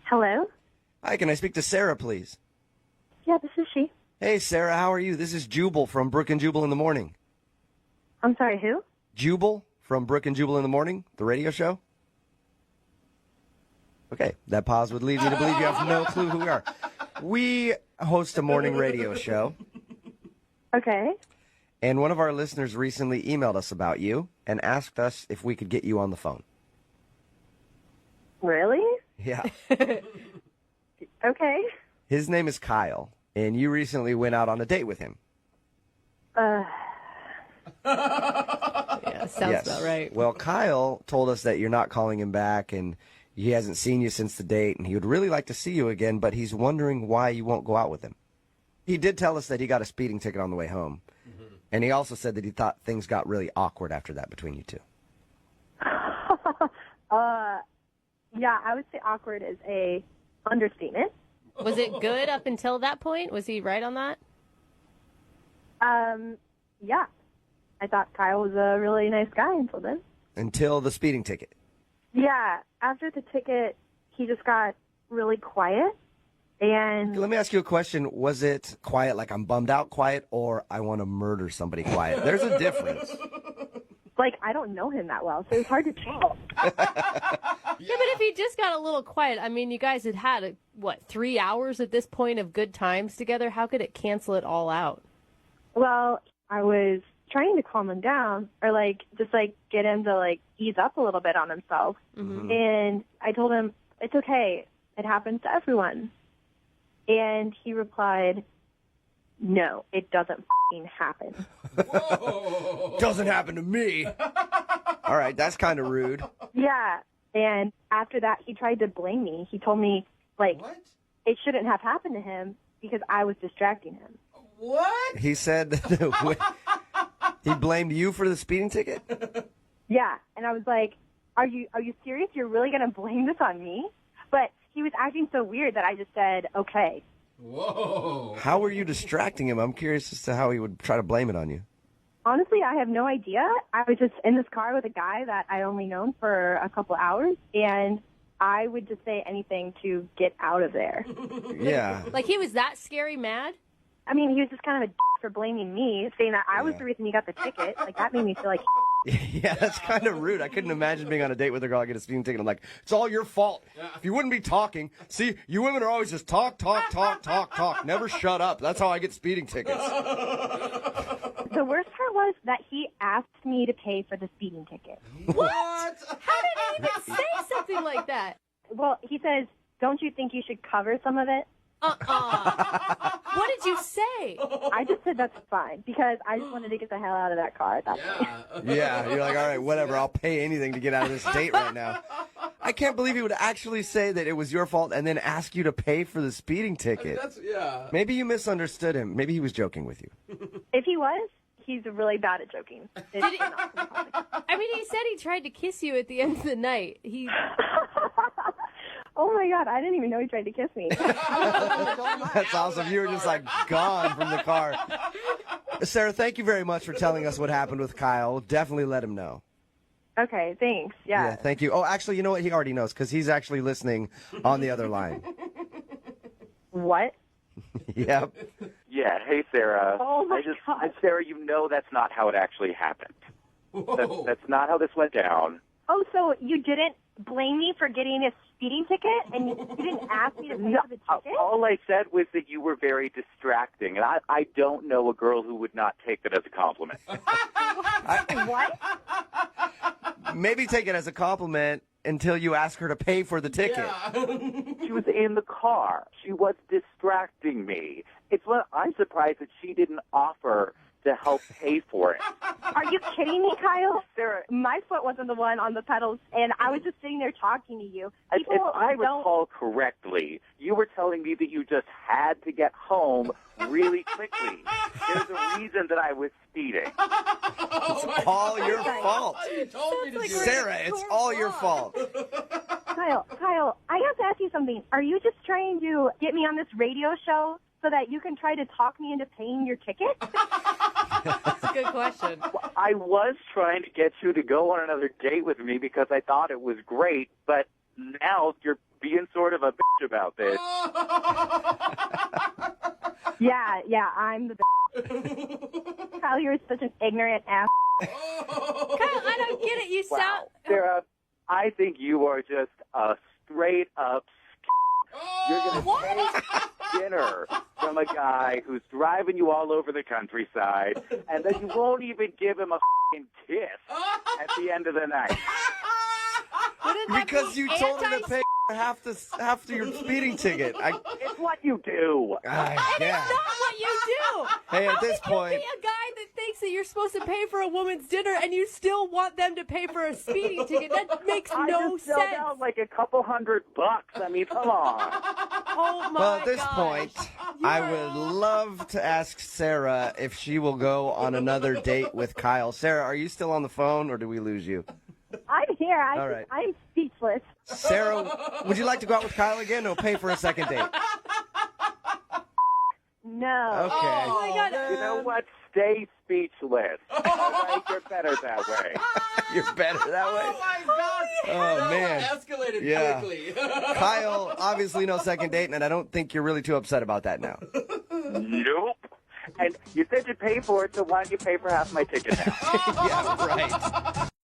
Hello? Hi, can I speak to Sarah, please? Yeah, this is she. Hey, Sarah, how are you? This is Jubal from Brook and Jubal in the Morning. I'm sorry, who? Jubal from Brook and Jubal in the Morning, the radio show? Okay, that pause would lead me to believe you have no clue who we are. We host a morning radio show, Okay. and one of our listeners recently emailed us about you and asked us if we could get you on the phone. Really? Yeah. Okay. His name is Kyle, and you recently went out on a date with him. Yeah, sounds about right. Well, Kyle told us that you're not calling him back, and he hasn't seen you since the date, and he would really like to see you again, but he's wondering why you won't go out with him. He did tell us that he got a speeding ticket on the way home, and he also said that he thought things got really awkward after that between you two. Yeah, I would say awkward is a understatement. Was it good up until that point? Was he right on that? Yeah. I thought Kyle was a really nice guy until then. Until the speeding ticket. Yeah, after the ticket, he just got really quiet, and... Let me ask you a question. Was it quiet, like I'm bummed out quiet, or I want to murder somebody quiet? There's a difference. Like, I don't know him that well, so it's hard to tell. Yeah, but if he just got a little quiet, I mean, you guys had 3 hours at this point of good times together? How could it cancel it all out? Well, I was trying to calm him down, or just get him to ease up a little bit on himself. Mm-hmm. And I told him, it's okay, it happens to everyone. And he replied, no, it doesn't f***ing happen. Whoa. Doesn't happen to me. All right, that's kind of rude. Yeah, and after that, he tried to blame me. He told me, it shouldn't have happened to him because I was distracting him. What? He said that he blamed you for the speeding ticket? Yeah, and I was like, are you serious? You're really going to blame this on me? But he was acting so weird that I just said, okay. Whoa. How were you distracting him? I'm curious as to how he would try to blame it on you. Honestly, I have no idea. I was just in this car with a guy that I only known for a couple hours, and I would just say anything to get out of there. Yeah. Like he was that scary mad? I mean, he was just kind of a d- for blaming me, saying that I was the reason he got the ticket. That made me feel like Yeah, that's kind of rude. I couldn't imagine being on a date with a girl, I get a speeding ticket. I'm like, it's all your fault. Yeah. If you wouldn't be talking. See, you women are always just talk. Never shut up. That's how I get speeding tickets. The worst part was that he asked me to pay for the speeding ticket. What? How did he even say something like that? Well, he says, don't you think you should cover some of it? What did you say? I just said that's fine because I just wanted to get the hell out of that car at that point. Yeah, you're like, all right, whatever. I'll pay anything to get out of this date right now. I can't believe he would actually say that it was your fault and then ask you to pay for the speeding ticket. Maybe you misunderstood him. Maybe he was joking with you. If he was, he's really bad at joking. I mean, he said he tried to kiss you at the end of the night. Oh, my God. I didn't even know he tried to kiss me. That's awesome. You were just gone from the car. Sarah, thank you very much for telling us what happened with Kyle. Definitely let him know. Okay, thanks. Yeah, thank you. Oh, actually, you know what? He already knows because he's actually listening on the other line. What? Yep. Yeah, hey, Sarah. Oh, my God. Sarah, you know that's not how it actually happened. That's not how this went down. Oh, so you didn't blame me for getting a speeding ticket, and you didn't ask me to pay for the ticket? All I said was that you were very distracting, and I don't know a girl who would not take that as a compliment. What? Maybe take it as a compliment until you ask her to pay for the ticket. Yeah. She was in the car. She was distracting me. I'm surprised that she didn't offer to help pay for it. Are you kidding me, Kyle? Sarah, my foot wasn't the one on the pedals, and I was just sitting there talking to you. If I recall correctly, you were telling me that you just had to get home really quickly. There's a reason that I was speeding. It's all your fault. You told me to do Sarah, it's all your fault. Kyle, I have to ask you something. Are you just trying to get me on this radio show so that you can try to talk me into paying your ticket? That's a good question. I was trying to get you to go on another date with me because I thought it was great, but now you're being sort of a bitch about this. Yeah, I'm the Kyle, you're such an ignorant ass. Kyle, I don't get it. You Wow. sound. Sarah, I think you are just a straight up. You're going to take dinner from a guy who's driving you all over the countryside, and then you won't even give him a f***ing kiss at the end of the night. Wouldn't that Because be you told him to pay half your speeding ticket. It's what you do. Yeah. That's not what you do. Hey, at How this can point- you be a guy that thinks that you're supposed to pay for a woman's dinner and you still want them to pay for a speeding ticket? That makes I no just filled sense. out like a couple $100. I mean, come on. Oh my Well, at this gosh. point, I would love to ask Sarah if she will go on another date with Kyle. Sarah, are you still on the phone, or do we lose you? I'm here. All right. I'm speechless. Sarah, would you like to go out with Kyle again, or pay for a second date? No. Okay. Oh my God. You know what? Stay speechless. All right, you're better that way. You're better that way. Oh my God! Oh, man. Escalated Yeah. quickly. Kyle, obviously no second date, and I don't think you're really too upset about that now. Nope. And you said you'd pay for it, so why don't you pay for half my ticket now? Yeah, right.